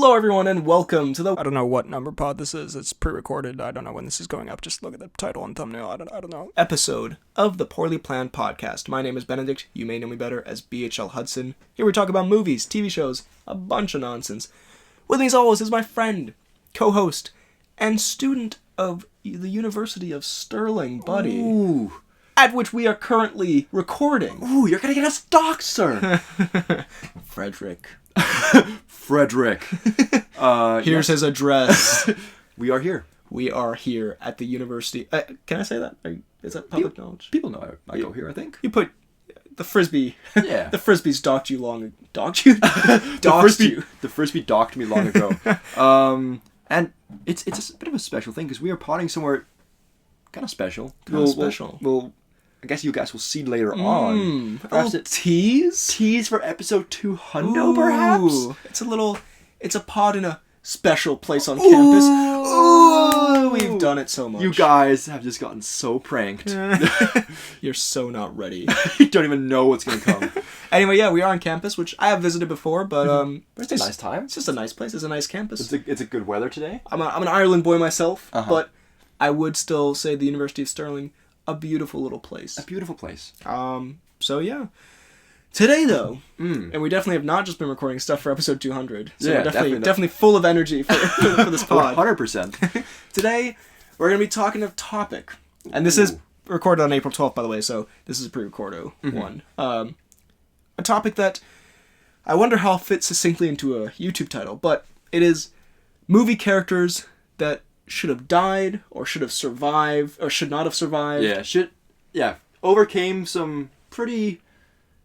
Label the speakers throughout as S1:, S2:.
S1: Hello everyone and welcome to the... I don't know what number pod this is. It's pre-recorded. I don't know when this is going up. Just look at the title and thumbnail. I don't know. Episode of the Poorly Planned Podcast. My name is Benedict. You may know me better as BHL Hudson. Here we talk about movies, TV shows, a bunch of nonsense. With me as always is my friend, co-host, and student of the University of Stirling, Buddy.
S2: Ooh.
S1: At which we are currently recording.
S2: Ooh, you're gonna get us doxxed, sir.
S1: Frederick.
S2: Frederick.
S1: Here's his address.
S2: We are here.
S1: We are here at the university. Can I say that? Is that public knowledge?
S2: People know I go here, I think.
S1: You put the frisbee.
S2: Yeah.
S1: The frisbee's docked you long. Docked you?
S2: The frisbee docked me long ago. And it's a bit of a special thing because we are potting somewhere kind of special.
S1: Special.
S2: I guess you guys will see later on.
S1: Perhaps a tease?
S2: Tease for episode 200, perhaps?
S1: It's a pod in a special place on campus. Ooh! We've done it so much.
S2: You guys have just gotten so pranked.
S1: You're so not ready.
S2: You don't even know what's going to come.
S1: Anyway, yeah, we are on campus, which I have visited before, but
S2: it's a nice time.
S1: It's just a nice place. It's a nice campus.
S2: It's a good weather today.
S1: I'm an Ireland boy myself, but I would still say the University of Stirling, a beautiful little place.
S2: A beautiful place.
S1: So yeah. Today though, and we definitely have not just been recording stuff for episode 200. So
S2: yeah,
S1: we're definitely full of energy for this pod.
S2: 100%.
S1: Today, we're going to be talking of topic. And this is recorded on April 12th, by the way, so this is a pre-recordo one. A topic that I wonder how fits succinctly into a YouTube title, but it is movie characters that should have died, or should have survived, or should not have survived.
S2: Overcame some pretty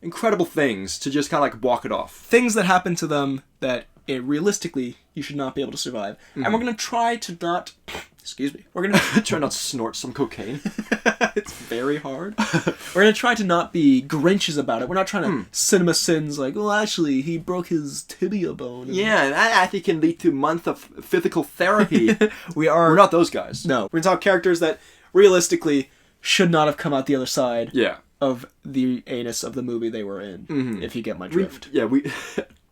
S2: incredible things to just kind of like walk it off.
S1: Things that happen to them that realistically you should not be able to survive. And we're going to try to not... Excuse me. We're going to
S2: try not to snort some cocaine.
S1: It's very hard. We're going to try to not be Grinches about it. We're not trying to cinema sins like, well, actually, he broke his tibia bone.
S2: Yeah, that actually can lead to months of physical therapy.
S1: We're
S2: not those guys.
S1: No. We're going to talk characters that realistically should not have come out the other side of the anus of the movie they were in, if you get my drift.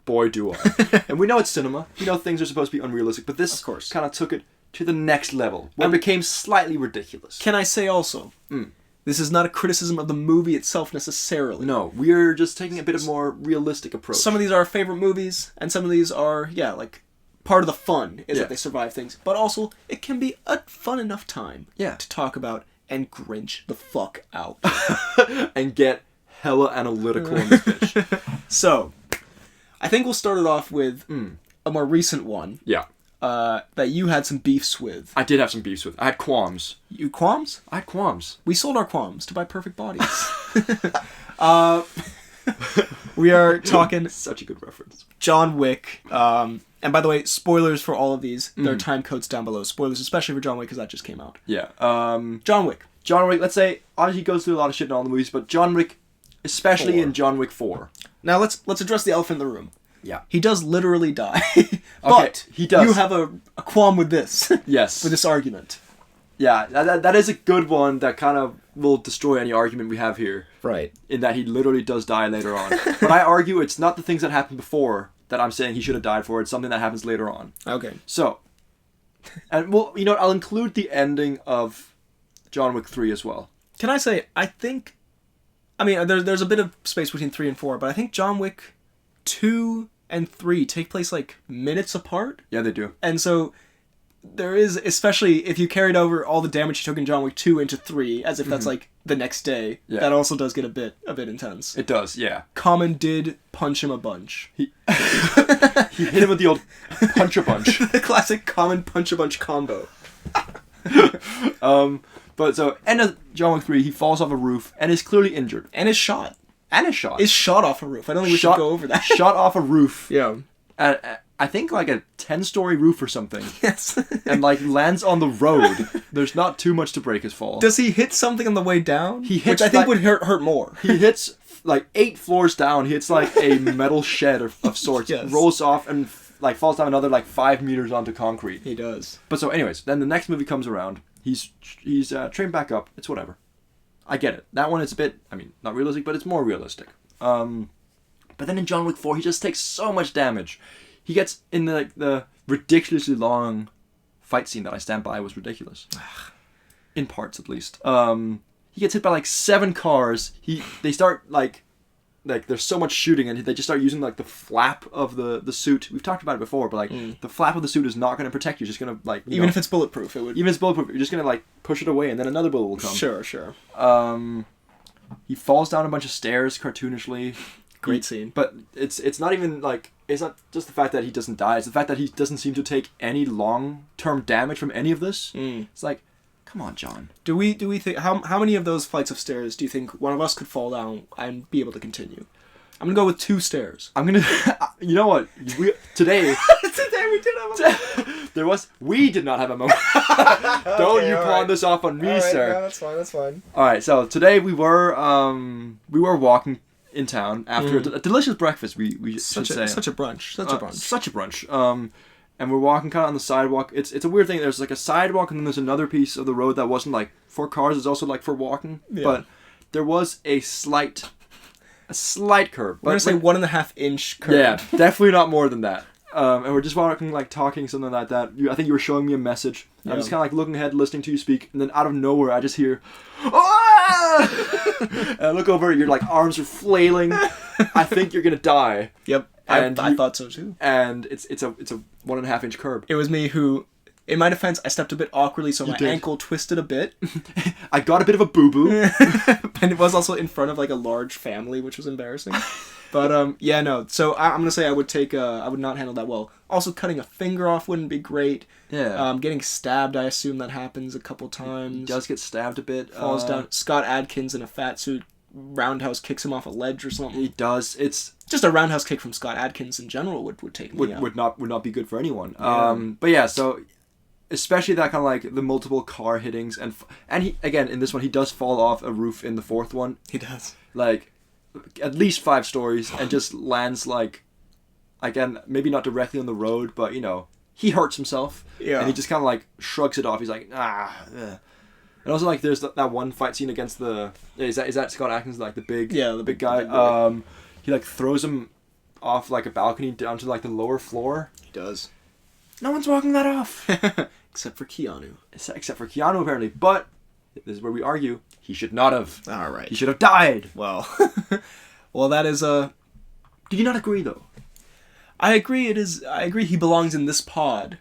S2: Boy, do I. And we know it's cinema. We know things are supposed to be unrealistic, but this, of course, kind of took it to the next level, where it became slightly ridiculous.
S1: Can I say also, this is not a criticism of the movie itself necessarily.
S2: No, we're just taking a bit of more realistic approach.
S1: Some of these are our favorite movies, and some of these are, like, part of the fun is that they survive things. But also, it can be a fun enough time to talk about and Grinch the fuck out.
S2: And get hella analytical in this bitch.
S1: So, I think we'll start it off with a more recent one.
S2: Yeah.
S1: That you had some beefs with.
S2: I did have some beefs with. I had qualms.
S1: You qualms?
S2: I had qualms.
S1: We sold our qualms to buy perfect bodies. We are talking...
S2: Such a good reference.
S1: John Wick. And by the way, spoilers for all of these. There are time codes down below. Spoilers, especially for John Wick, because that just came out.
S2: Yeah.
S1: John Wick.
S2: John Wick, let's say, obviously he goes through a lot of shit in all the movies, but John Wick, especially in John Wick 4.
S1: Now let's address the elephant in the room.
S2: Yeah.
S1: He does literally die. But
S2: he does.
S1: You have a qualm with this.
S2: Yes.
S1: With this argument.
S2: Yeah, that is a good one that kind of will destroy any argument we have here.
S1: Right.
S2: In that he literally does die later on. But I argue it's not the things that happened before that I'm saying he should have died for. It's something that happens later on.
S1: Okay.
S2: So, and well, I'll include the ending of John Wick 3 as well.
S1: Can I say, there's a bit of space between 3 and 4, but I think John Wick 2 and 3 take place like minutes apart.
S2: Yeah, they do.
S1: And so there is, especially if you carried over all the damage you took in John Wick 2 into 3, as if that's like the next day, that also does get a bit intense.
S2: It does, yeah.
S1: Common did punch him a bunch.
S2: He hit him with the old punch-a-bunch.
S1: The classic Common punch-a-bunch combo.
S2: But so, end of John Wick 3, he falls off a roof and is clearly injured.
S1: And is shot.
S2: Is
S1: shot off a roof. I don't think we should go over that.
S2: Shot off a roof.
S1: Yeah.
S2: I think like a 10-story roof or something.
S1: Yes.
S2: And like lands on the road. There's not too much to break his fall.
S1: Does he hit something on the way down?
S2: He hits,
S1: which I think would hurt more.
S2: He hits like 8 floors down. He hits like a metal shed of sorts.
S1: Yes.
S2: Rolls off and like falls down another like 5 meters onto concrete.
S1: He does.
S2: But so anyways, then the next movie comes around. He's trained back up. It's whatever. I get it. That one is a bit, not realistic, but it's more realistic. But then in John Wick 4, he just takes so much damage. he gets in the ridiculously long fight scene that I stand by was ridiculous. In parts, at least. He gets hit by like 7 cars. They start like there's so much shooting, and they just start using like the flap of the suit. We've talked about it before, but like the flap of the suit is not going to protect you. It's just going to like
S1: even if it's bulletproof, it would.
S2: Even if it's bulletproof, you're just going to like push it away, and then another bullet will come.
S1: Sure.
S2: He falls down a bunch of stairs cartoonishly.
S1: Great scene.
S2: But it's not even like, it's not just the fact that he doesn't die. It's the fact that he doesn't seem to take any long-term damage from any of this. It's like, come on, John. Do we
S1: think how many of those flights of stairs do you think one of us could fall down and be able to continue? I'm gonna go with 2 stairs.
S2: I'm gonna. You know what? Today
S1: we did have a moment.
S2: We did not have a moment. Don't you pawn this off on me, sir.
S1: No, that's fine.
S2: All right. So today we were walking in town after a delicious breakfast. We should say
S1: such a brunch.
S2: Such a brunch. And we're walking kind of on the sidewalk. It's a weird thing. There's like a sidewalk, and then there's another piece of the road that wasn't like for cars. It's also like for walking. Yeah. But there was a slight curb.
S1: We're gonna say 1.5 inch curb.
S2: Yeah, definitely not more than that. And we're just walking, like talking, something like that. I think you were showing me a message. Yeah. I'm just kind of like looking ahead, listening to you speak, and then out of nowhere, I just hear, "Ah!" And I look over, your like arms are flailing. I think you're gonna die.
S1: Yep, and I thought so too.
S2: And it's a 1.5 inch curb.
S1: It was me who. In my defense, I stepped a bit awkwardly, so my ankle twisted a bit.
S2: I got a bit of a boo-boo.
S1: And it was also in front of like a large family, which was embarrassing. But yeah, no. So I'm gonna say I would not handle that well. Also, cutting a finger off wouldn't be great.
S2: Yeah.
S1: Getting stabbed, I assume that happens a couple times.
S2: He does get stabbed a bit.
S1: Falls down. Scott Adkins in a fat suit roundhouse kicks him off a ledge or something.
S2: He does. It's
S1: just a roundhouse kick from Scott Adkins in general would take me out.
S2: Would not be good for anyone. Yeah. But yeah, so. Especially that kind of like the multiple car hittings, and he again in this one he does fall off a roof in the 4th one.
S1: He does,
S2: like at least 5 stories, and just lands like, again, maybe not directly on the road, but you know he hurts himself.
S1: Yeah,
S2: and he just kind of like shrugs it off. He's like And also like there's that one fight scene against is that Scott Adkins, like the big guy. He like throws him off like a balcony down to like the lower floor.
S1: He does.
S2: No one's walking that off.
S1: Except for Keanu.
S2: Except for Keanu, apparently. But, this is where we argue, he should not have.
S1: Alright.
S2: He should have died.
S1: Well, that is
S2: Do you not agree, though?
S1: I agree he belongs in this pod.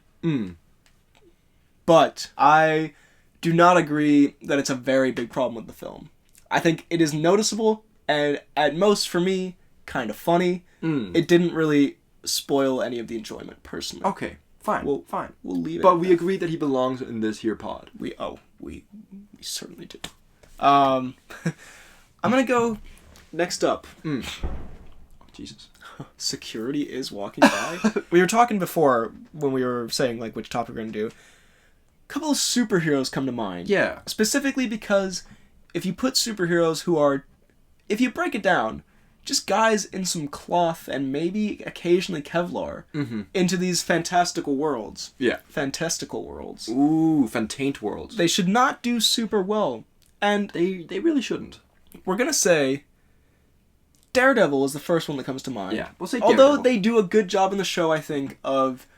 S1: But I do not agree that it's a very big problem with the film. I think it is noticeable, and at most, for me, kind of funny. It didn't really spoil any of the enjoyment, personally.
S2: Okay. Fine. Fine.
S1: We'll leave it.
S2: But we agree that he belongs in this here pod.
S1: We certainly do. I'm gonna go next up.
S2: Oh, Jesus.
S1: Security is walking by. We were talking before when we were saying like which topic we're gonna do. A couple of superheroes come to mind.
S2: Yeah.
S1: Specifically because if you put superheroes who are, if you break it down, just guys in some cloth and maybe occasionally Kevlar into these fantastical worlds.
S2: Yeah.
S1: Fantastical worlds.
S2: Ooh, fantaint worlds.
S1: They should not do super well. And
S2: they really shouldn't.
S1: We're going to say Daredevil is the first one that comes to mind.
S2: Yeah, we'll say Daredevil.
S1: Although they do a good job in the show, I think, of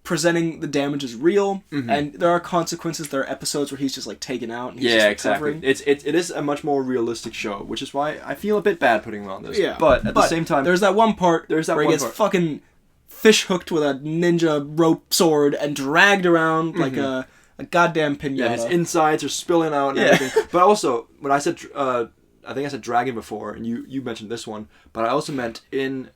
S1: presenting the damage as real, and there are consequences. There are episodes where he's just like taken out and he's just recovering.
S2: Exactly. It is a much more realistic show, which is why I feel a bit bad putting him on this.
S1: Yeah,
S2: but at the same time,
S1: there's that one part where he gets fucking fish hooked with a ninja rope sword and dragged around like a goddamn pinata.
S2: Yeah, his insides are spilling out and everything. But also, when I said, I think I said dragon before, and you mentioned this one, but I also meant in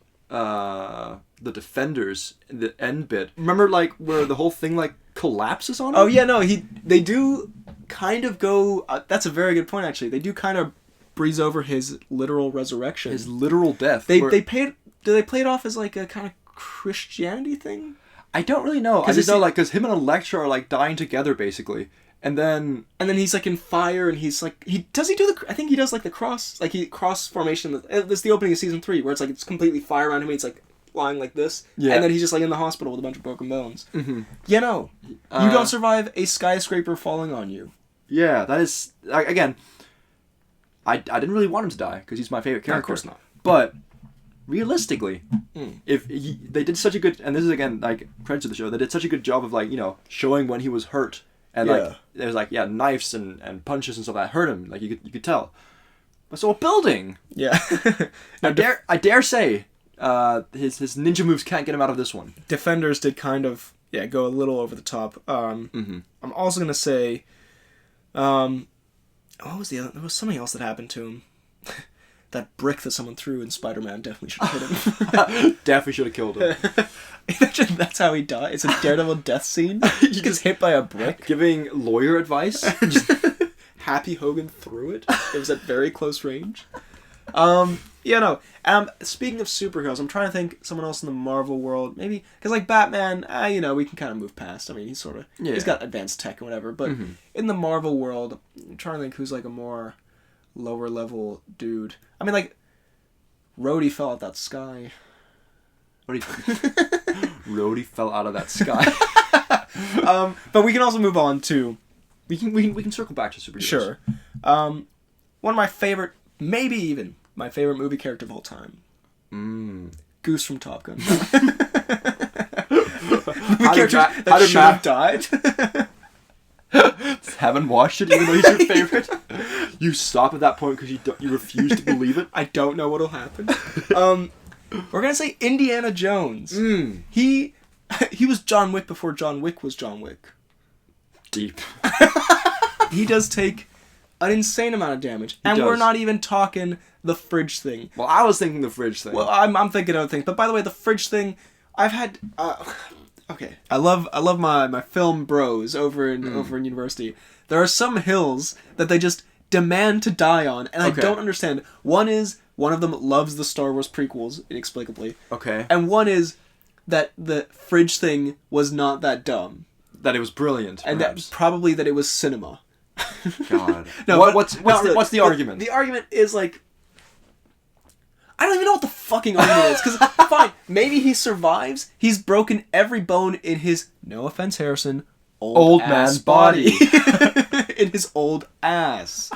S2: the Defenders, in the end bit. Remember, like, where the whole thing, like, collapses on him?
S1: Oh, yeah, no, they do kind of go... that's a very good point, actually. They do kind of breeze over his literal resurrection.
S2: His literal death.
S1: Do they play it off as, like, a kind of Christianity thing?
S2: I don't really know. I just know, like, because him and Elektra are, like, dying together, basically. And then
S1: he's like in fire, and he's like I think he does like the cross, like he cross formation. That's the opening of season 3, where it's like it's completely fire around him. And he's like lying like this, and then he's just like in the hospital with a bunch of broken bones. You know, you don't survive a skyscraper falling on you.
S2: Yeah, that is again. I didn't really want him to die because he's my favorite character.
S1: No, of course not.
S2: But realistically, they did such a good, and this is again like credit to the show, they did such a good job of like showing when he was hurt, and like there's like knives and punches and stuff that hurt him, like you could tell. But so a building, I dare say, his ninja moves can't get him out of this one.
S1: Defenders did kind of go a little over the top. I'm also gonna say, what was the other? There was something else that happened to him. That brick that someone threw in Spider-Man definitely should have hit him.
S2: Definitely should have killed him.
S1: Imagine that's how he died. It's a Daredevil death scene. He gets hit by a brick.
S2: Giving lawyer advice.
S1: Happy Hogan threw it. It was at very close range. Speaking of superheroes, I'm trying to think someone else in the Marvel world. Maybe, because like Batman, we can kind of move past. I mean, he's sort of, he's got advanced tech and whatever. But in the Marvel world, I'm trying to think who's like a more lower level dude. I mean, like, Rhodey fell out that sky.
S2: Rhodey fell out of that sky.
S1: But we can also move on to...
S2: We can circle back to superheroes.
S1: Sure. One of my favorite, maybe even my favorite movie character of all time. Goose from Top Gun. Movie character that should have died.
S2: Haven't watched it even though he's your favorite. You stop at that point because you refuse to believe it.
S1: I don't know what'll happen. We're gonna say Indiana Jones. He was John Wick before John Wick was John Wick.
S2: Deep.
S1: He does take an insane amount of damage, and we're not even talking the fridge thing.
S2: Well, I was thinking the fridge thing.
S1: Well, I'm thinking other things, but by the way, the fridge thing, I've had. Okay, I love my film bros over in university. There are some hills that they just demand to die on, and I don't understand. One of them loves the Star Wars prequels inexplicably. Okay. And one is that the fridge thing was not that dumb.
S2: That it was brilliant,
S1: and that it was cinema.
S2: God. No, what's the argument?
S1: The argument is like, I don't even know what the fucking argument is. Because, fine, maybe he survives. He's broken every bone in his, no offense, Harrison, old man's body. In his old ass.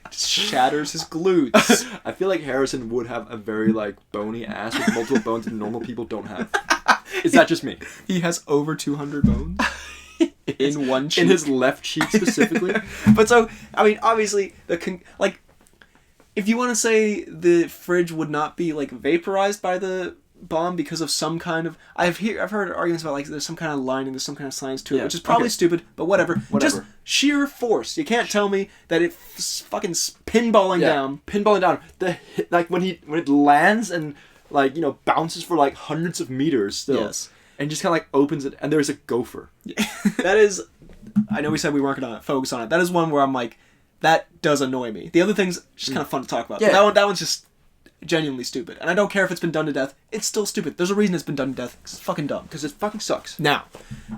S1: Just shatters his glutes.
S2: I feel like Harrison would have a very, like, bony ass with multiple bones that normal people don't have. Is that just me?
S1: He has over 200 bones. In one cheek.
S2: In his left cheek specifically.
S1: But so, I mean, obviously, if you want to say the fridge would not be, like, vaporized by the bomb because of some kind of... I've heard arguments about, like, there's some kind of lining, there's some kind of science to it, which is probably stupid, but whatever. Just sheer force. You can't tell me that it's fucking pinballing down.
S2: Pinballing down. When it lands and, like, bounces for, like, hundreds of meters still. Yes. And just kind of, like, opens it, and there's a gopher.
S1: That is... I know we said we weren't going to focus on it. That is one where I'm like, that does annoy me. The other thing's just kind of fun to talk about. Yeah. That one's just genuinely stupid. And I don't care if it's been done to death. It's still stupid. There's a reason it's been done to death. It's fucking dumb.
S2: Because it fucking sucks.
S1: Now,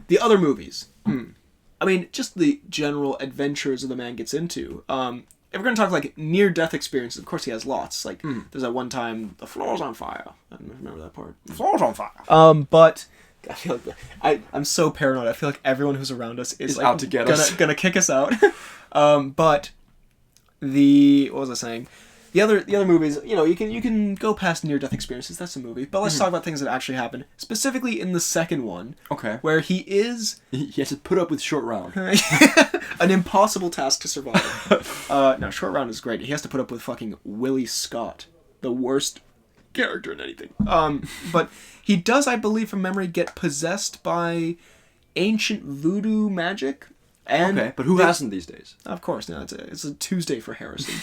S1: the other movies. I mean, just the general adventures the man gets into. If we're going to talk, like, near-death experiences, of course he has lots. Like, there's that one time, the floor's on fire. I don't remember that part. The floor's on fire. But... I feel like I'm so paranoid. I feel like everyone who's around us is like,
S2: out to get us.
S1: Gonna kick us out. But what was I saying? The other movies, you can go past near-death experiences. That's a movie. But let's talk about things that actually happen. Specifically in the second one. Okay. Where he has
S2: to put up with Short Round.
S1: An impossible task to survive. No, Short Round is great. He has to put up with fucking Willie Scott, the worst character in anything. But he does, I believe from memory, get possessed by ancient voodoo magic. And
S2: but who hasn't these days?
S1: Of course, no, it's a Tuesday for Harrison.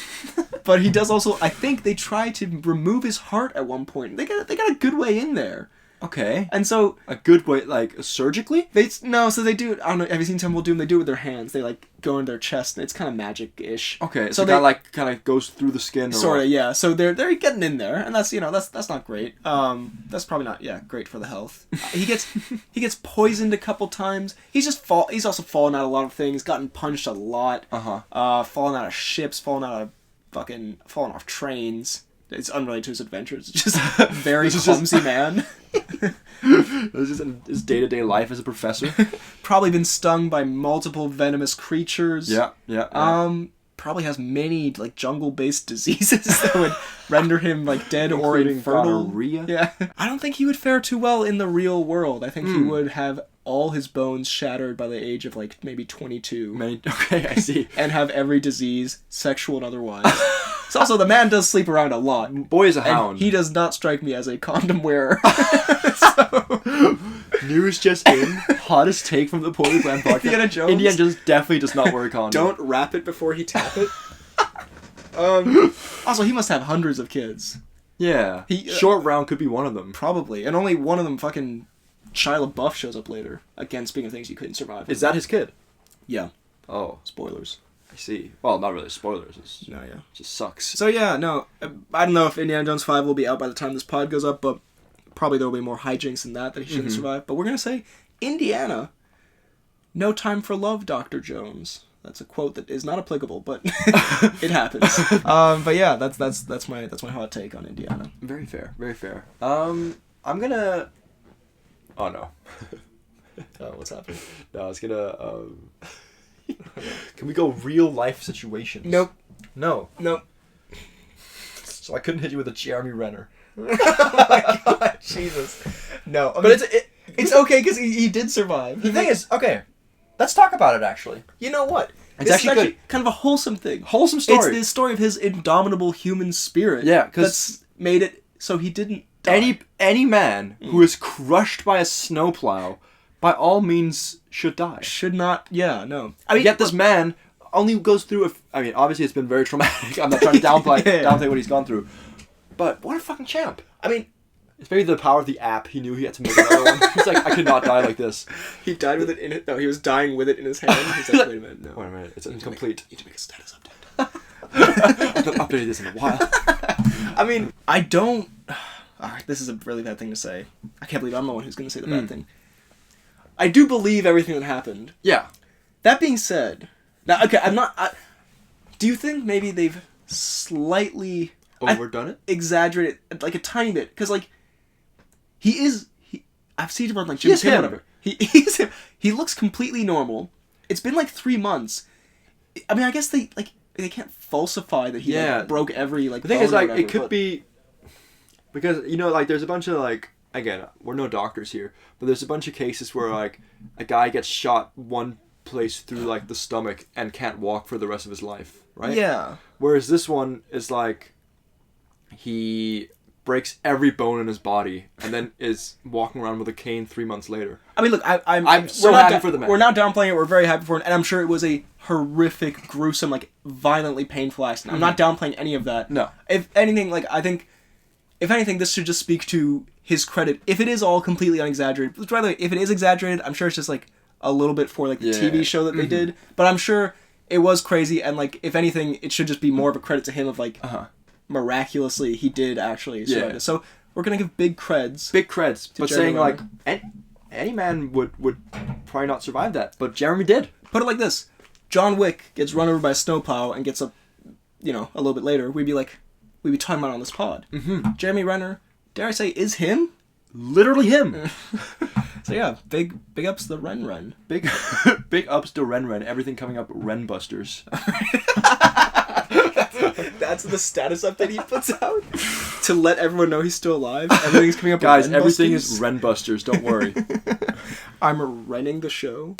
S1: But he does also, I think they try to remove his heart at one point. They got a good way in there.
S2: Okay.
S1: And so...
S2: A good way, like, surgically?
S1: So they do it, I don't know, have you seen Temple of Doom? They do it with their hands. They, like, go in their chest, and it's kind of magic-ish.
S2: Okay, so it kind of goes through the skin.
S1: Sort of, yeah. So they're getting in there, and that's, that's not great. That's probably not, great for the health. He gets poisoned a couple times. He's also fallen out of a lot of things, gotten punched a lot. Fallen out of ships, fallen off trains. It's unrelated to his adventures. It's just a very clumsy man.
S2: This is his day-to-day life as a professor.
S1: Probably been stung by multiple venomous creatures.
S2: Yeah.
S1: probably has many like jungle-based diseases that would render him like dead or infertile.
S2: Gonorrhea?
S1: Yeah. I don't think he would fare too well in the real world. I think he would have all his bones shattered by the age of like maybe 22.
S2: Okay, I see.
S1: And have every disease, sexual and otherwise. So also, the man does sleep around a lot.
S2: Boy is a hound.
S1: He does not strike me as a condom wearer.
S2: News just in. Hottest take from the Poorly Planned podcast.
S1: Indiana Jones.
S2: Indiana Jones definitely does not wear a condom.
S1: Don't wrap it before he tap it. Also, he must have hundreds of kids.
S2: Yeah. Short Round could be one of them.
S1: Probably. And only one of them fucking Shia LaBeouf shows up later. Again, speaking of things you couldn't survive.
S2: Is that his kid?
S1: Yeah.
S2: Oh.
S1: Spoilers.
S2: I see. Well, not really spoilers.
S1: No, yeah.
S2: It just sucks.
S1: So yeah, no. I don't know if Indiana Jones 5 will be out by the time this pod goes up, but probably there will be more hijinks than that he shouldn't survive. But we're going to say, Indiana, no time for love, Dr. Jones. That's a quote that is not applicable, but it happens. But yeah, that's my hot take on Indiana.
S2: Very fair. Very fair. I'm gonna... Oh, no.
S1: What's happening?
S2: No, I was gonna... Can we go real life situations?
S1: Nope.
S2: No.
S1: Nope.
S2: So I couldn't hit you with a Jeremy Renner.
S1: Oh my god, Jesus. No. I mean, but it's okay because he did survive.
S2: The thing is, okay, let's talk about it actually.
S1: You know what?
S2: It's actually good.
S1: Kind of a wholesome thing.
S2: Wholesome story.
S1: It's the story of his indomitable human spirit.
S2: Yeah,
S1: that's made it so he didn't die.
S2: Any man who is crushed by a snowplow, by all means, should die.
S1: Should not. Yeah, no.
S2: I mean, yet this man only goes through I mean, obviously it's been very traumatic. I'm not trying to downplay what he's gone through. But what a fucking champ. I mean, it's maybe the power of the app. He knew he had to make another one. He's like, I could not die like this.
S1: He died with it in it. No, he was dying with it in his hand. He's like, wait a minute, no.
S2: Wait a minute, it's incomplete.
S1: You need to make a status update.
S2: I've not updated this in a while.
S1: I mean, I don't... Alright, this is a really bad thing to say. I can't believe I'm the one who's going to say the bad thing. I do believe everything that happened.
S2: Yeah.
S1: That being said... Now, okay, I'm not... do you think maybe they've slightly...
S2: Overdone it?
S1: Exaggerated, like a tiny bit. Because, like, I've seen him on, like, Jimmy Kimmel, whatever. He's him. He looks completely normal. It's been, like, 3 months. I mean, I guess they can't falsify that he like, broke every, like,
S2: the thing is, like, whatever, it could be... Because, you know, like, there's a bunch of, like... Again, we're no doctors here. But there's a bunch of cases where, like, a guy gets shot one place through, like, the stomach and can't walk for the rest of his life, right?
S1: Yeah.
S2: Whereas this one is, like... He breaks every bone in his body and then is walking around with a cane 3 months later.
S1: I mean, look,
S2: I'm so happy for the man.
S1: We're not downplaying it. We're very happy for it. And I'm sure it was a horrific, gruesome, like, violently painful accident. I'm not downplaying any of that.
S2: No.
S1: If anything, like, I think, if anything, this should just speak to his credit. If it is all completely unexaggerated, by the way, if it is exaggerated, I'm sure it's just, like, a little bit for, like, the TV show that they did. But I'm sure it was crazy. And, like, if anything, it should just be more of a credit to him of, like... miraculously he did actually survive this. So we're gonna give big creds,
S2: but saying like any man would probably not survive that, but Jeremy did.
S1: Put it like this: John Wick gets run over by a snowplow and gets up, a little bit later. We'd be talking about it on this pod. Jeremy Renner, dare I say, is him?
S2: Literally him.
S1: So yeah, big ups to Ren.
S2: Big ups to Ren. Everything coming up Ren Busters.
S1: That's the status update he puts out to let everyone know he's still alive. Everything's coming up.
S2: Guys, everything is Ren Busters. Don't worry.
S1: I'm renting the show.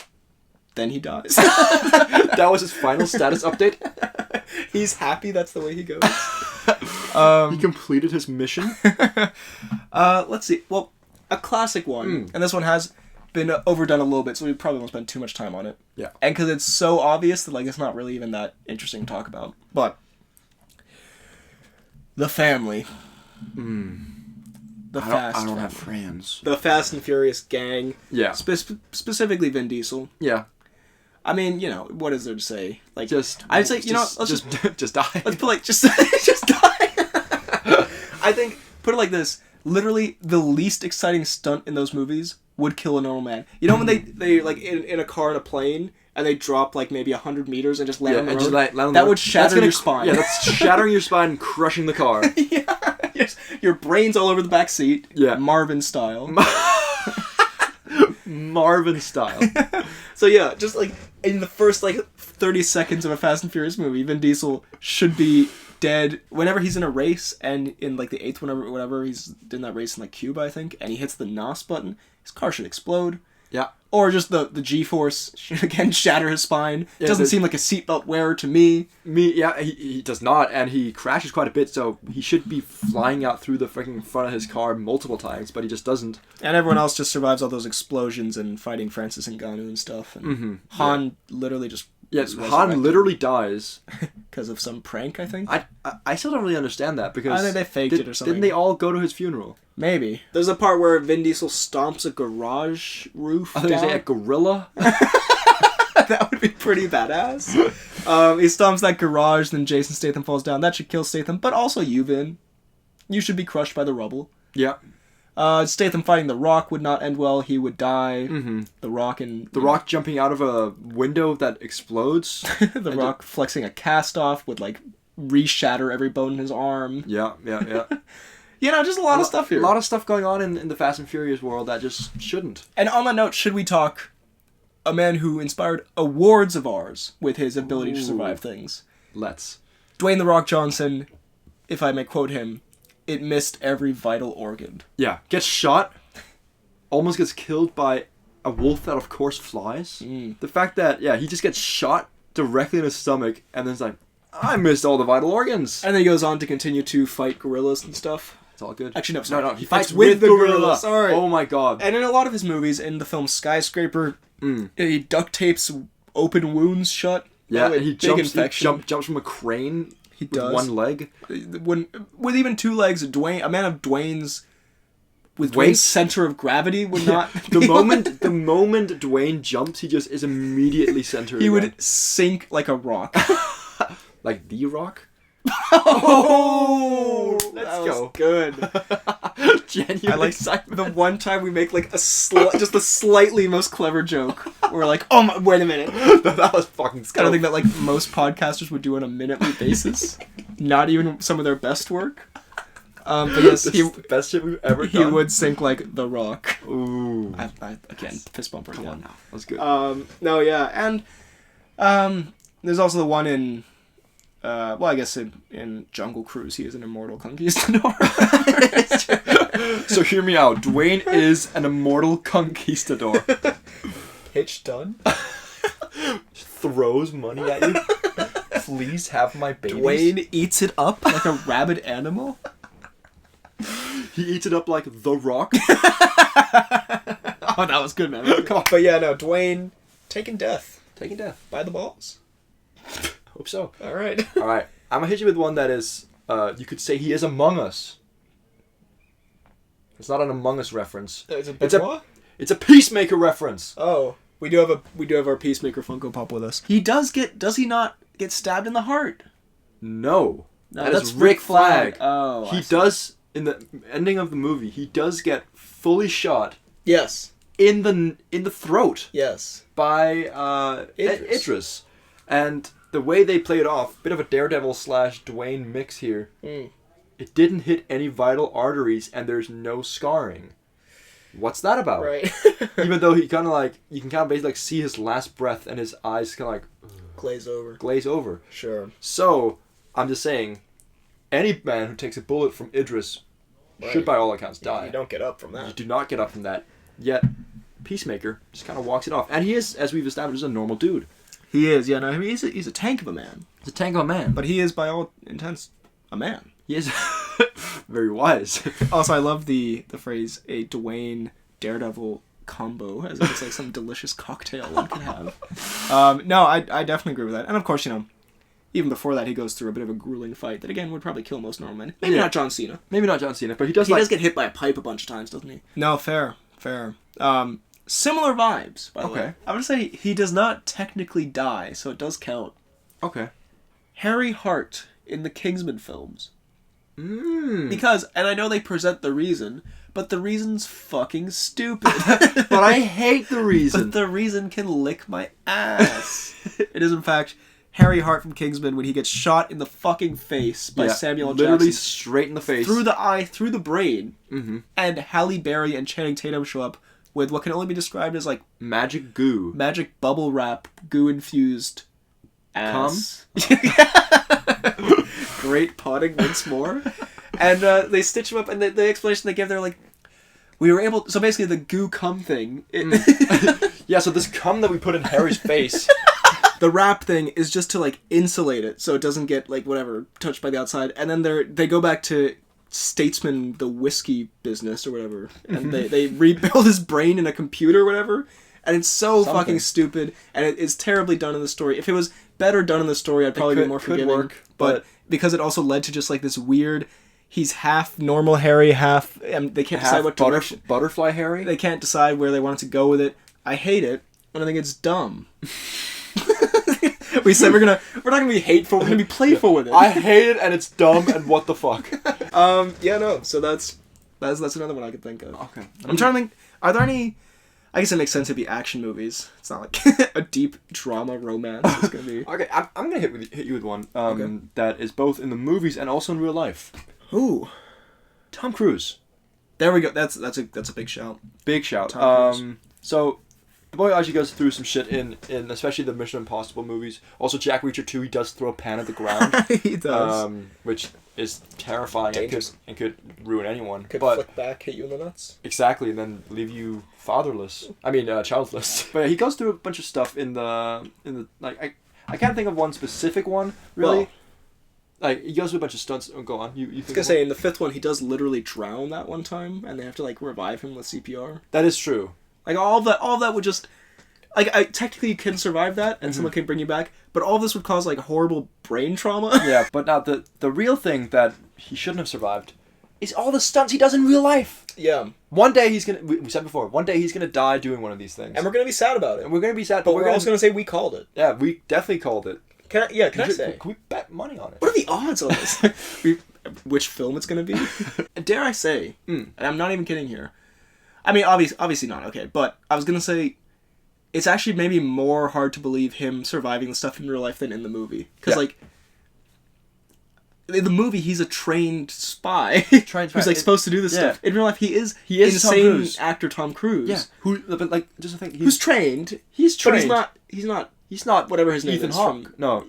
S1: Then he dies.
S2: That was his final status update.
S1: He's happy. That's the way he goes.
S2: He completed his mission.
S1: Let's see. Well, a classic one, and this one has been overdone a little bit, so we probably won't spend too much time on it.
S2: Yeah.
S1: And because it's so obvious that like it's not really even that interesting to talk about. But the family.
S2: I don't have friends.
S1: The Fast and Furious gang.
S2: Yeah.
S1: Specifically Vin Diesel.
S2: Yeah.
S1: I mean, what is there to say? Like,
S2: I'd
S1: say, let's
S2: just die.
S1: Let's put just die. I think put it like this: literally, the least exciting stunt in those movies would kill a normal man. You know when they like in a car in a plane and they drop like maybe 100 meters and just land on the road?
S2: Land on
S1: that would shatter your spine.
S2: Yeah, that's shattering your spine and crushing the car.
S1: Yeah, your brain's all over the back seat.
S2: Yeah,
S1: Marvin style.
S2: Marvin style.
S1: So yeah, just like in the first like 30 seconds of a Fast and Furious movie, Vin Diesel should be dead whenever he's in a race, and in like the 8th whatever he's in that race in like Cuba, I think, and he hits the NOS button, his car should explode.
S2: Yeah.
S1: Or just the G-force should again shatter his spine. It doesn't seem like a seatbelt wearer to me.
S2: Yeah, he does not, and he crashes quite a bit, so he should be flying out through the freaking front of his car multiple times, but he just doesn't.
S1: And everyone else just survives all those explosions and fighting Francis Ngannou and stuff. And Han literally just...
S2: Yes, Han literally dies.
S1: Because of some prank, I think?
S2: I still don't really understand that, because...
S1: I think they faked it or something.
S2: Didn't they all go to his funeral?
S1: Maybe. There's a part where Vin Diesel stomps a garage roof down.
S2: I think they say a gorilla.
S1: That would be pretty badass. He stomps that garage, then Jason Statham falls down. That should kill Statham, but also you, Vin. You should be crushed by the rubble.
S2: Yeah.
S1: Statham fighting The Rock would not end well. He would die. The Rock
S2: jumping out of a window that explodes.
S1: The Rock flexing a cast off would like re-shatter every bone in his arm.
S2: Yeah.
S1: You know, just a lot of stuff here.
S2: A lot of stuff going on in the Fast and Furious world that just shouldn't.
S1: And on that note, should we talk a man who inspired awards of ours with his ability to survive things?
S2: Let's.
S1: Dwayne "The Rock" Johnson, if I may quote him, it missed every vital organ.
S2: Yeah. Gets shot, almost gets killed by a wolf that of course flies. The fact that, he just gets shot directly in his stomach, and then it's like, I missed all the vital organs.
S1: And then he goes on to continue to fight gorillas and stuff.
S2: It's all good.
S1: Actually, no.
S2: He fights with the gorilla.
S1: Sorry.
S2: Oh my god.
S1: And in a lot of his movies, in the film Skyscraper, he duct tapes open wounds shut.
S2: Yeah, and he jumps from a crane.
S1: He
S2: with one leg.
S1: With even 2 legs, a man of Dwayne's Dwayne's center of gravity would not.
S2: The moment Dwayne jumps, he just is immediately centered.
S1: He would sink like a rock.
S2: Like The Rock?
S1: Oh,
S2: let's go.
S1: Good.
S2: Genuine
S1: I like
S2: excitement.
S1: the one time we make like just the slightly most clever joke. We're like, oh my, wait a minute.
S2: That was fucking scary.
S1: I don't think that like most podcasters would do on a minutely basis. Not even some of their best work. But yes,
S2: this is the best shit we've ever done.
S1: He would sink like The Rock.
S2: Ooh.
S1: Again, fist bumper.
S2: Come on now. That's good.
S1: No, yeah, and there's also the one in. I guess in Jungle Cruise, he is an immortal conquistador.
S2: So hear me out. Dwayne is an immortal conquistador.
S1: Pitch done.
S2: Throws money at you. Please have my babies.
S1: Dwayne eats it up like a rabid animal.
S2: He eats it up like The Rock.
S1: Oh, that was good, man. Come on. But yeah, no, Dwayne taking death by the balls.
S2: Hope so.
S1: All right.
S2: I'm gonna hit you with one that is, you could say he is among us. It's not an Among Us reference. It's a Peacemaker reference.
S1: Oh, we do have our Peacemaker Funko Pop with us. Does he not get stabbed in the heart?
S2: No, that's Rick Flag.
S1: Oh,
S2: he does in the ending of the movie. He does get fully shot.
S1: Yes.
S2: In the throat.
S1: Yes.
S2: By Idris. And the way they played off, bit of a Daredevil / Dwayne mix here. It didn't hit any vital arteries, and there's no scarring. What's that about?
S1: Right.
S2: Even though he kind of like, you can kind of basically like see his last breath, and his eyes kind of like glaze over.
S1: Sure.
S2: So I'm just saying, any man who takes a bullet from Idris should, by all accounts, die.
S1: You don't get up from that.
S2: You do not get up from that. Yet Peacemaker just kind of walks it off, and he is, as we've established, a normal dude.
S1: He is, yeah. No, I mean, he's a tank of a man.
S2: He's a tank of a man.
S1: But he is, by all intents, a man.
S2: He is very wise.
S1: Also, I love the phrase, a Dwayne Daredevil combo, as if it's like some delicious cocktail one can have. No, I definitely agree with that. And of course, even before that, he goes through a bit of a grueling fight that, again, would probably kill most normal men. Maybe not John Cena.
S2: But he does get hit by a pipe a bunch of times, doesn't he? No, fair.
S1: Similar vibes, by the way.
S2: Okay.
S1: I would say he does not technically die, so it does count.
S2: Okay.
S1: Harry Hart in the Kingsman films.
S2: Because,
S1: and I know they present the reason, but the reason's fucking stupid.
S2: But I hate the reason.
S1: But the reason can lick my ass. It is, in fact, Harry Hart from Kingsman when he gets shot in the fucking face by Samuel L. Jackson.
S2: Literally straight in the face.
S1: Through the eye, through the brain. And Halle Berry and Channing Tatum show up with what can only be described as like
S2: Magic goo.
S1: magic bubble wrap, goo-infused ass. Great potting once more. And they stitch him up, and the explanation they give, they're like, we were able... So basically the goo cum thing...
S2: Yeah, so this cum that we put in Harry's face...
S1: The wrap thing is just to, like, insulate it so it doesn't get, like, whatever, touched by the outside. And then they go back to Statesman, the whiskey business or whatever. And they rebuild his brain in a computer or whatever. And it's so fucking stupid. And it is terribly done in the story. If it was better done in the story, I'd probably be more forgiving.
S2: Work,
S1: but because it also led to just, like, this weird... He's half normal Harry, half... they can't decide what direction...
S2: Butterfly Harry?
S1: They can't decide where they want to go with it. I hate it, and I think it's dumb. We said we're not gonna be hateful, we're gonna be playful with it.
S2: I hate it, and it's dumb, and what the fuck.
S1: Yeah, no, so that's another one I could think of.
S2: Okay.
S1: I'm trying to think, are there any... I guess it makes sense to be action movies. It's not like a deep drama romance. It's gonna be...
S2: Okay, I'm gonna hit you with one that is both in the movies and also in real life.
S1: Ooh.
S2: Tom Cruise.
S1: There we go. That's a big shout.
S2: Big shout.
S1: Tom Cruise.
S2: So the boy actually goes through some shit in especially the Mission Impossible movies. Also Jack Reacher 2, he does throw a pan at the ground.
S1: He does.
S2: Which is terrifying and could ruin anyone.
S1: Could
S2: but
S1: flick back, hit you in the nuts.
S2: Exactly, and then leave you fatherless. I mean, childless. But yeah, he goes through a bunch of stuff in the like I can't think of one specific one really. Well, like, he goes through a bunch of stunts. Oh, go on. You think I was
S1: gonna say, in the fifth one, he does literally drown that one time, and they have to, like, revive him with CPR.
S2: That is true.
S1: Like, all of that would just... Like, technically you can survive that, and someone can bring you back, but all of this would cause, like, horrible brain trauma.
S2: Yeah, but now, the real thing that he shouldn't have survived is all the stunts he does in real life.
S1: Yeah.
S2: One day he's gonna... We said before, one day he's gonna die doing one of these things.
S1: And we're gonna be sad about it.
S2: And we're gonna be sad,
S1: but we're also gonna say we called it.
S2: Yeah, we definitely called it.
S1: Can I say?
S2: Can we bet money on it?
S1: What are the odds on this? Which film it's going to be? Dare I say, and I'm not even kidding here. I mean, obviously not, okay, but I was going to say, it's actually maybe more hard to believe him surviving the stuff in real life than in the movie. Because, like, in the movie, he's a trained spy who's, like, supposed to do this stuff. In real life, he is insane actor Tom Cruise.
S2: Yeah. But, like, just a thing.
S1: Who's trained.
S2: He's trained.
S1: But he's not whatever his name
S2: Ethan
S1: is.
S2: Hawke. No.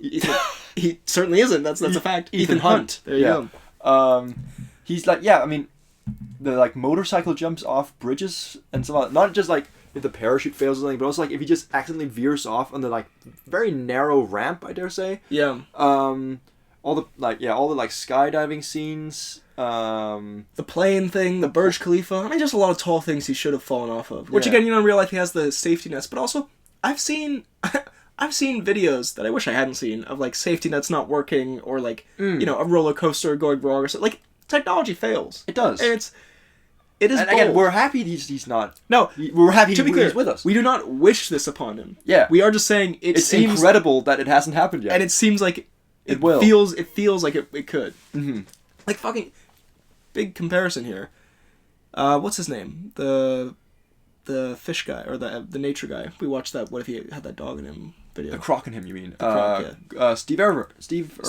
S1: He certainly isn't. That's a fact.
S2: Ethan Hunt.
S1: There you go.
S2: He's like, I mean, the, like, motorcycle jumps off bridges and stuff. Not just, like, if the parachute fails or something, but also, like, if he just accidentally veers off on the, like, very narrow ramp, I dare say.
S1: Yeah.
S2: All the skydiving scenes.
S1: The plane thing, the Burj Khalifa. I mean, just a lot of tall things he should have fallen off of. Which, again, in real life, he has the safety nets. But also, I've seen videos that I wish I hadn't seen of, like, safety nets not working or, like, a roller coaster going wrong or something. Like, technology fails.
S2: It does.
S1: And it is
S2: and
S1: bold.
S2: again, we're happy he's not.
S1: No.
S2: We're happy
S1: to be clear,
S2: he's with us.
S1: We do not wish this upon him.
S2: Yeah.
S1: We are just saying it
S2: it's
S1: seems...
S2: incredible that it hasn't happened yet.
S1: And it seems like... It
S2: will.
S1: It feels like it could.
S2: Mm-hmm.
S1: Like, fucking... Big comparison here. What's his name? The fish guy, or the nature guy. We watched that What If He Had That Dog in Him video.
S2: The Croc in Him, you mean?
S1: The Croc, yeah.
S2: Steve Irwin.
S1: Steve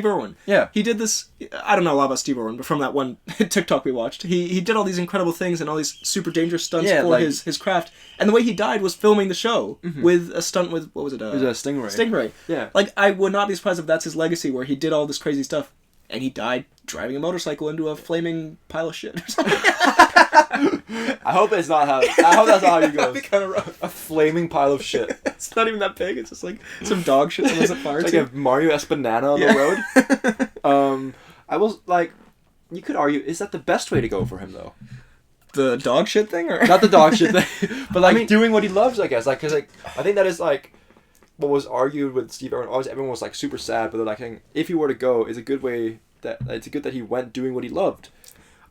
S1: Irwin.
S2: Yeah.
S1: He did this... I don't know a lot about Steve Irwin, but from that one TikTok we watched, he did all these incredible things and all these super dangerous stunts for like, his craft. And the way he died was filming the show with a stunt with... What was it?
S2: It was a stingray.
S1: Stingray.
S2: Yeah.
S1: Like, I would not be surprised if that's his legacy, where he did all this crazy stuff, and he died driving a motorcycle into a flaming pile of shit or something.
S2: I hope that's not how you go.
S1: That'd be kind of rough.
S2: A flaming pile of shit.
S1: It's not even that big. It's just like some dog shit that was a fire.
S2: Like a Mario-esque banana on the road. I will, like, you could argue, is that the best way to go for him, though?
S1: The dog shit thing? Or?
S2: Not the dog shit thing, but, like, doing what he loves, I guess. Like, because, like, I think that is, like, what was argued with Steve Irwin. Always, everyone was, like, super sad, but they're, like, if he were to go, it's good that he went doing what he loved.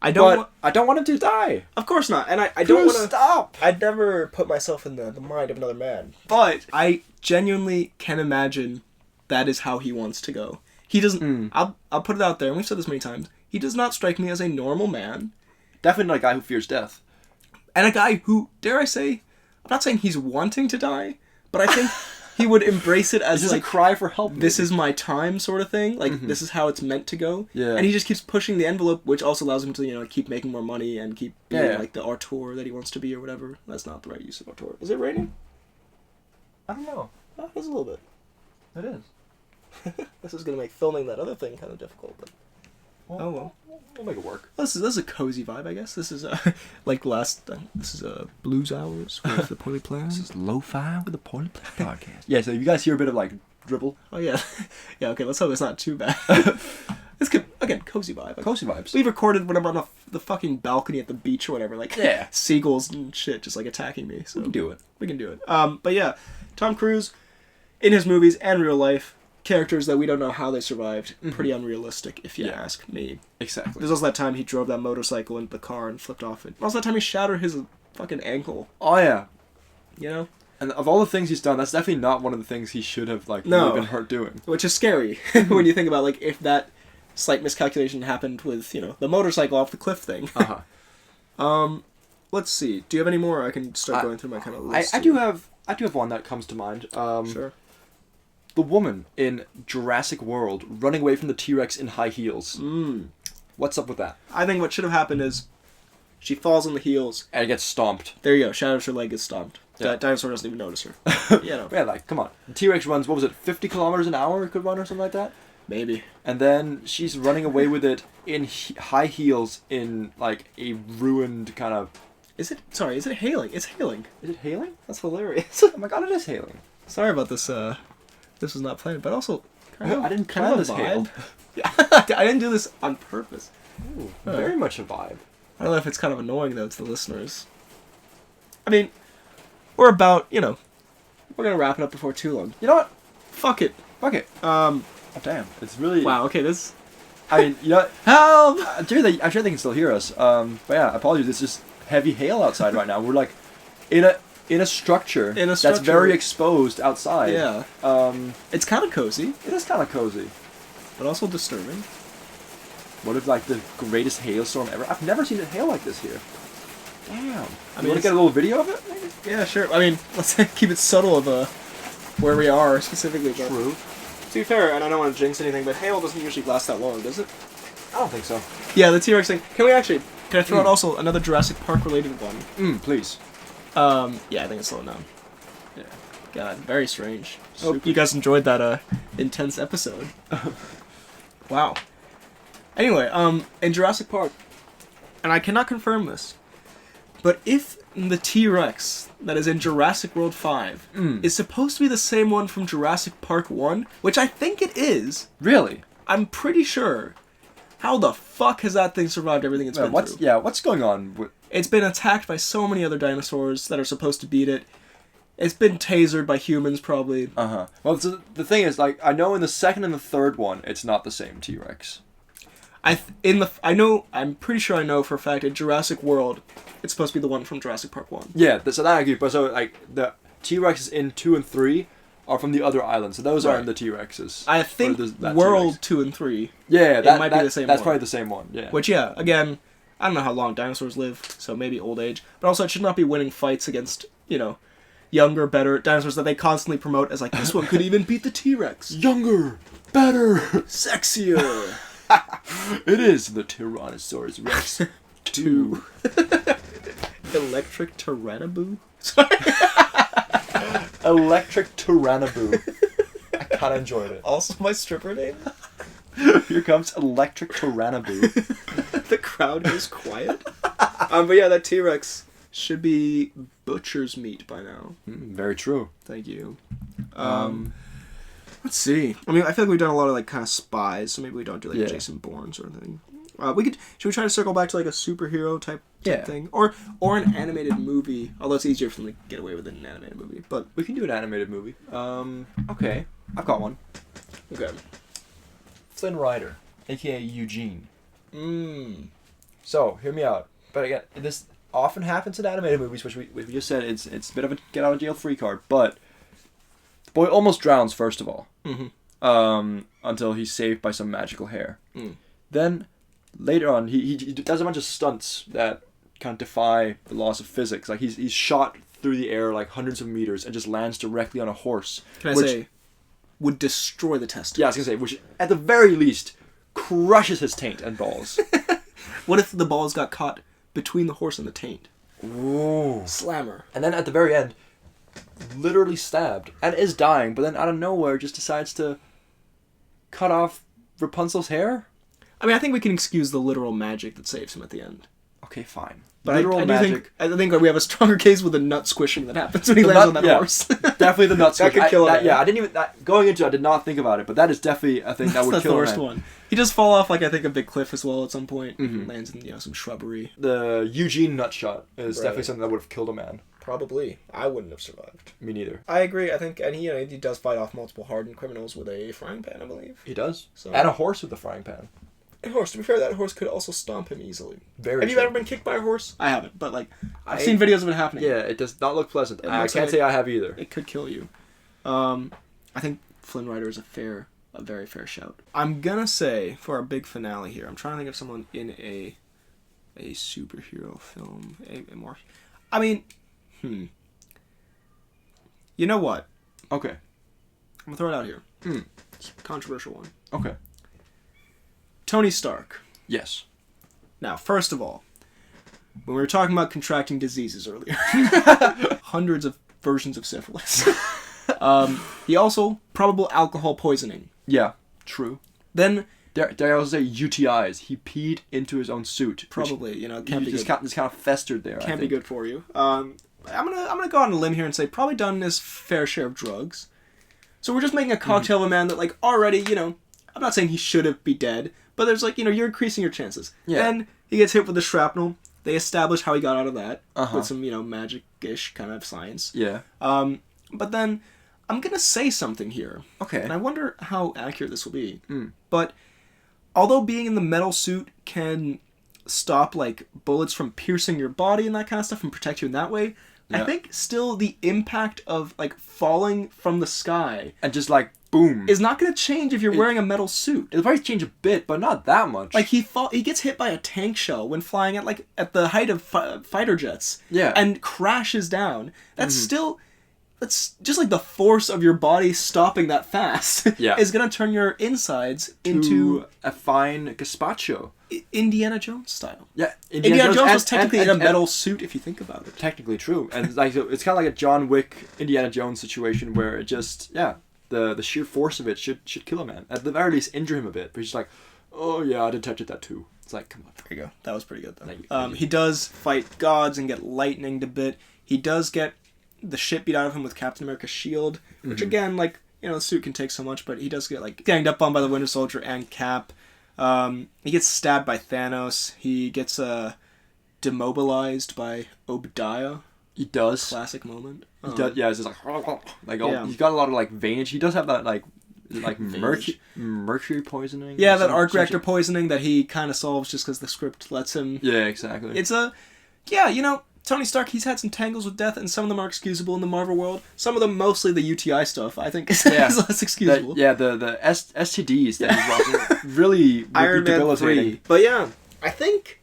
S2: I don't want him to die.
S1: Of course not. And I don't want to...
S2: Stop!
S1: I'd never put myself in the mind of another man. But I genuinely can imagine that is how he wants to go. He doesn't... I'll put it out there, and we've said this many times. He does not strike me as a normal man.
S2: Definitely not a guy who fears death.
S1: And a guy who, dare I say... I'm not saying he's wanting to die, but I think he would embrace it as
S2: It's just
S1: like
S2: a cry for help.
S1: this is my time sort of thing. Like this is how it's meant to go.
S2: Yeah.
S1: And he just keeps pushing the envelope, which also allows him to keep making more money and keep being
S2: Yeah.
S1: like the auteur that he wants to be or whatever. That's not the right use of auteur. Is it raining?
S2: I don't know.
S1: Oh, it's a little bit.
S2: It is.
S1: This is gonna make filming that other thing kind of difficult, but oh well.
S2: We'll make it work.
S1: This is a cozy vibe, I guess. This is like this is blues hours with the Poorly Planned.
S2: This is lo-fi with the Poorly Planned podcast. Yeah, so you guys hear a bit of like dribble.
S1: Oh yeah, yeah. Okay, let's hope it's not too bad. It's good. Again, cozy vibe.
S2: Cozy vibes.
S1: We've recorded when I'm on the fucking balcony at the beach or whatever, like seagulls and shit just like attacking me. So
S2: we can do it.
S1: We can do it. But yeah, Tom Cruise in his movies and real life. Characters that we don't know how they survived. Pretty unrealistic, if you ask me.
S2: Exactly.
S1: There's also that time he drove that motorcycle into the car and flipped off it. Also that time he shattered his fucking ankle.
S2: Oh, yeah.
S1: You know?
S2: And of all the things he's done, that's definitely not one of the things he should have, like, really been hurt doing.
S1: Which is scary when you think about, like, if that slight miscalculation happened with, the motorcycle off the cliff thing. Let's see. Do you have any more? I can start going through my kind of list.
S2: I do have one that comes to mind.
S1: Sure.
S2: The woman in Jurassic World running away from the T-Rex in high heels. What's up with that?
S1: I think what should have happened is she falls on the heels.
S2: And gets stomped.
S1: There you go. Shatters her leg, gets stomped.
S2: Yeah.
S1: Dinosaur doesn't even notice her.
S2: Yeah, like, come on. The T-Rex runs, 50 kilometers an hour it could run or something like that?
S1: Maybe.
S2: And then she's running away with it in high heels in, like, a ruined kind of...
S1: Is it hailing? It's hailing.
S2: Is it hailing?
S1: That's hilarious.
S2: Oh my god, it is hailing.
S1: Sorry about this, this was not planned, but also...
S2: I didn't plan this hail.
S1: Yeah, I didn't do this on purpose.
S2: Ooh, very much a vibe.
S1: I don't know if it's kind of annoying, though, to the listeners. I mean, we're about, we're gonna wrap it up before too long.
S2: You know what?
S1: Fuck it.
S2: Oh, damn. It's really...
S1: Wow, okay, this...
S2: I mean,
S1: Help!
S2: I'm sure they can still hear us. But yeah, apologies. It's just heavy hail outside right now. We're like in a structure that's very exposed outside.
S1: Yeah. It's kind of cozy.
S2: It is kind of cozy.
S1: But also disturbing.
S2: What if, like, the greatest hailstorm ever? I've never seen it hail like this here. Damn.
S1: I
S2: mean, want to get a little video of it, maybe?
S1: Yeah, sure. I mean, let's keep it subtle of where we are specifically. But
S2: True.
S1: To be fair, and I don't want to jinx anything, but hail doesn't usually last that long, does it?
S2: I don't think so.
S1: Yeah, the T-Rex thing. Can I throw out also another Jurassic Park related one?
S2: Please.
S1: Yeah, I think it's slowing down.
S2: Yeah.
S1: God, very strange. Hope you guys enjoyed that intense episode. Wow. Anyway, in Jurassic Park, and I cannot confirm this, but if the T-Rex that is in Jurassic World 5 is supposed to be the same one from Jurassic Park 1, which I think it is.
S2: Really?
S1: I'm pretty sure. How the fuck has that thing survived everything it's been through?
S2: Yeah, what's going on?
S1: It's been attacked by so many other dinosaurs that are supposed to beat it. It's been tasered by humans, probably.
S2: Well, the thing is, like, I know in the second and the third one, it's not the same T-Rex.
S1: I'm pretty sure I know for a fact in Jurassic World, it's supposed to be the one from Jurassic Park 1.
S2: Yeah, so that I agree. But so, like, the T-Rexes in 2 and 3 are from the other islands, so those aren't the T-Rexes.
S1: I think World 2 and 3.
S2: Yeah,
S1: that might be the same one.
S2: That's probably the same one. Yeah.
S1: Which, yeah, again, I don't know how long dinosaurs live, so maybe old age. But also, it should not be winning fights against, younger, better dinosaurs that they constantly promote as like, this one could even beat the T-Rex.
S2: Younger, better,
S1: sexier.
S2: It is the Tyrannosaurus Rex 2.
S1: Electric Tyrannaboo? Sorry.
S2: Electric Tyrannaboo. I kind of enjoyed it.
S1: Also my stripper name?
S2: Here comes Electric Tyrannaboo.
S1: The crowd goes quiet. But yeah, that T-Rex should be butcher's meat by now.
S2: Very true.
S1: Thank you. Let's see. I mean, I feel like we've done a lot of like kind of spies, so maybe we don't do like Jason Bourne sort of thing. Should we try to circle back to like a superhero type thing, or an animated movie? Although it's easier for them to get away with an animated movie, but
S2: we can do an animated movie. Okay, I've got one.
S1: Okay.
S2: Flynn Rider, aka Eugene. So hear me out. But again, this often happens in animated movies, which we just said it's a bit of a get out of jail free card, but the boy almost drowns first of all, until he's saved by some magical hair. Then later on, he does a bunch of stunts that kind of defy the laws of physics. Like he's shot through the air like hundreds of meters and just lands directly on a horse.
S1: Can I say, would destroy the testicles.
S2: Yeah, I was going to say, which at the very least crushes his taint and balls.
S1: What if the balls got caught between the horse and the taint?
S2: Ooh.
S1: Slammer.
S2: And then at the very end, literally stabbed and is dying, but then out of nowhere just decides to cut off Rapunzel's hair?
S1: I mean, I think we can excuse the literal magic that saves him at the end.
S2: Okay, fine.
S1: But
S2: Literal magic.
S1: I think we have a stronger case with the nut squishing that happens when he lands on that horse.
S2: Definitely the nut squish.
S1: That could kill him.
S2: Yeah, I didn't even... going into it, I did not think about it, but that is definitely a thing that would kill him.
S1: That's the worst one. He does fall off, like, I think, a big cliff as well at some point. Mm-hmm. Lands in, some shrubbery.
S2: The Eugene nut shot is definitely something that would have killed a man.
S1: Probably. I wouldn't have survived.
S2: Me neither.
S1: I agree. I think, and he does fight off multiple hardened criminals with a frying pan, I believe.
S2: He does.
S1: So.
S2: And a horse with a frying pan.
S1: And horse, to be fair, that horse could also stomp him easily.
S2: Very
S1: Have you
S2: true.
S1: ever been kicked by a horse? I haven't, but I've seen videos of it happening.
S2: Yeah, it does not look pleasant. I can't say I have either.
S1: It could kill you. I think Flynn Rider is a very fair shout. I'm gonna say, for our big finale here, I'm trying to think of someone in a superhero film. A more... I mean, You know what?
S2: Okay.
S1: I'm gonna throw it out here. Controversial one.
S2: Okay.
S1: Tony Stark.
S2: Yes.
S1: Now, first of all, when we were talking about contracting diseases earlier, hundreds of versions of syphilis. He also probable alcohol poisoning.
S2: Yeah, true.
S1: Then
S2: dare I also say UTIs? He peed into his own suit.
S1: Probably, can't be good.
S2: It's kind of festered there.
S1: Can't be good for you. I'm gonna go on a limb here and say probably done his fair share of drugs. So we're just making a cocktail of a man that already I'm not saying he should be dead, but there's you're increasing your chances.
S2: Yeah.
S1: Then he gets hit with the shrapnel. They establish how he got out of that with some magic-ish kind of science.
S2: Yeah.
S1: But then I'm gonna say something here.
S2: Okay.
S1: And I wonder how accurate this will be. But although being in the metal suit can stop bullets from piercing your body and that kind of stuff and protect you in that way, I think still the impact of falling from the sky
S2: and just boom
S1: is not going to change if you're wearing a metal suit.
S2: It'll probably change a bit, but not that much.
S1: He gets hit by a tank shell when flying at the height of fighter jets.
S2: Yeah.
S1: And crashes down. That's still... That's just the force of your body stopping that fast is going to turn your insides into
S2: a fine gazpacho.
S1: Indiana Jones style.
S2: Yeah,
S1: Indiana Jones was technically in a metal suit if you think about it.
S2: Technically true, and it's kind of like a John Wick Indiana Jones situation where it just the sheer force of it should kill a man, at the very least injure him a bit. But he's oh yeah, I detected that too. It's come on.
S1: There you go. That was pretty good though. He does fight gods and get lightninged a bit. He does get the shit beat out of him with Captain America's shield, which again, the suit can take so much, but he does get ganged up on by the Winter Soldier and Cap. He gets stabbed by Thanos. He gets demobilized by Obadiah.
S2: He does.
S1: Classic moment.
S2: He does. Yeah, it's just he's got a lot of veins. He does have that mercury poisoning.
S1: Yeah, that arc reactor poisoning that he kind of solves just because the script lets him.
S2: Yeah, exactly.
S1: It's Tony Stark, he's had some tangles with death, and some of them are excusable in the Marvel world. Some of them, mostly the UTI stuff, I think is less excusable.
S2: The STDs that he's watching really
S1: Iron Man
S2: debilitating.
S1: 3. But yeah, I think...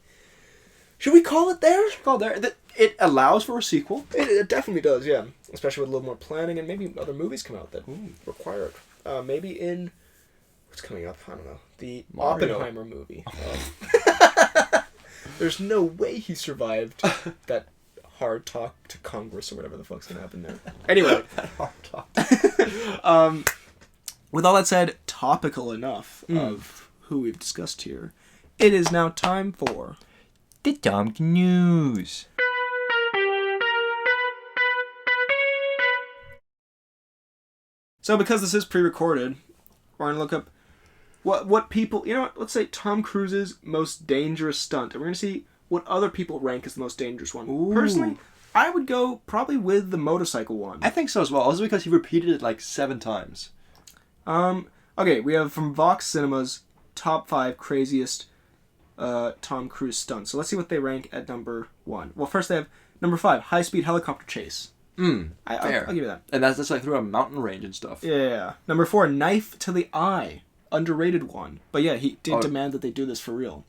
S1: Should we call it there?
S2: It allows for a sequel.
S1: It definitely does, yeah. Especially with a little more planning, and maybe other movies come out that require it. Maybe in... What's coming up? I don't know. The
S2: Mario.
S1: Oppenheimer movie. There's no way he survived that hard talk to Congress or whatever the fuck's gonna happen there. Anyway.
S2: Hard talk.
S1: With all that said, topical enough of who we've discussed here, it is now time for...
S2: The Dumb News.
S1: So because this is pre-recorded, we're gonna look up what people, let's say Tom Cruise's most dangerous stunt. And we're going to see what other people rank as the most dangerous one.
S2: Ooh.
S1: Personally, I would go probably with the motorcycle one.
S2: I think so as well. Also because he repeated it 7 times.
S1: Okay, we have from Vox Cinema's top 5 craziest Tom Cruise stunts. So let's see what they rank at number 1. Well, first they have number 5, high-speed helicopter chase.
S2: Fair.
S1: I'll give you that.
S2: And that's through a mountain range and stuff.
S1: Yeah. Number 4, knife to the eye. Underrated one. But yeah, he did demand that they do this for real.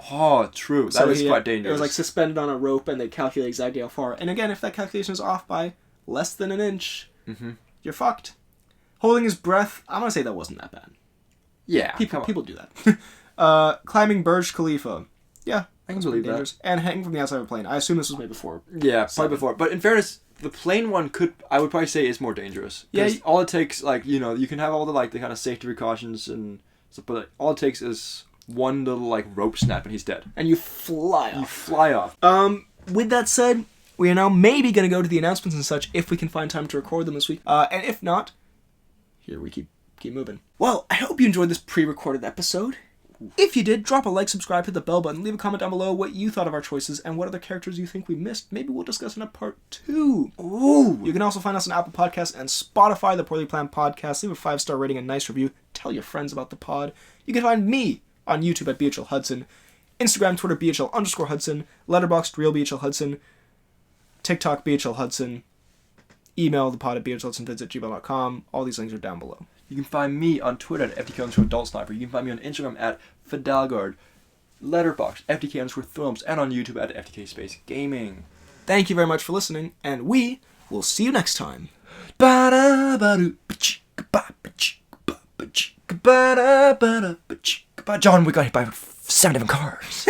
S2: Oh, true. That is quite dangerous.
S1: It was like suspended on a rope, and they calculate exactly how far. And again, if that calculation is off by less than an inch, you're fucked. Holding his breath, I'm gonna say that wasn't that bad.
S2: Yeah,
S1: people do that. Climbing Burj Khalifa, yeah,
S2: I can believe that.
S1: And hanging from the outside of a plane. I assume this was made before.
S2: Yeah, probably before. But in fairness, the plane one I would probably say is more dangerous. Yeah, all it takes, like, you know, you can have all the like the kind of safety precautions and stuff, but all it takes is one little like rope snap and he's dead.
S1: And you fly off. With that said, we are now maybe going to go to the announcements and such if we can find time to record them this week. And if not, here we keep moving. Well, I hope you enjoyed this pre-recorded episode. If you did, drop a like, subscribe, hit the bell button, leave a comment down below what you thought of our choices and what other characters you think we missed. Maybe we'll discuss in a part 2. Ooh! You can also find us on Apple Podcasts and Spotify, the Poorly Planned Podcast. Leave a 5-star rating and nice review. Tell your friends about the pod. You can find me on YouTube at BHL Hudson, Instagram, Twitter, BHL_Hudson, Letterboxd, Real BHL Hudson, TikTok, BHL Hudson, email the pod at bhlhudsonvids@gmail.com. All these links are down below.
S2: You can find me on Twitter at FTK_AdultSniper. You can find me on Instagram at Fidalgard, Letterboxd, FTK_Films, and on YouTube at FTK Space Gaming.
S1: Thank you very much for listening, and we will see you next time.
S2: John, we got hit by 7 different cars.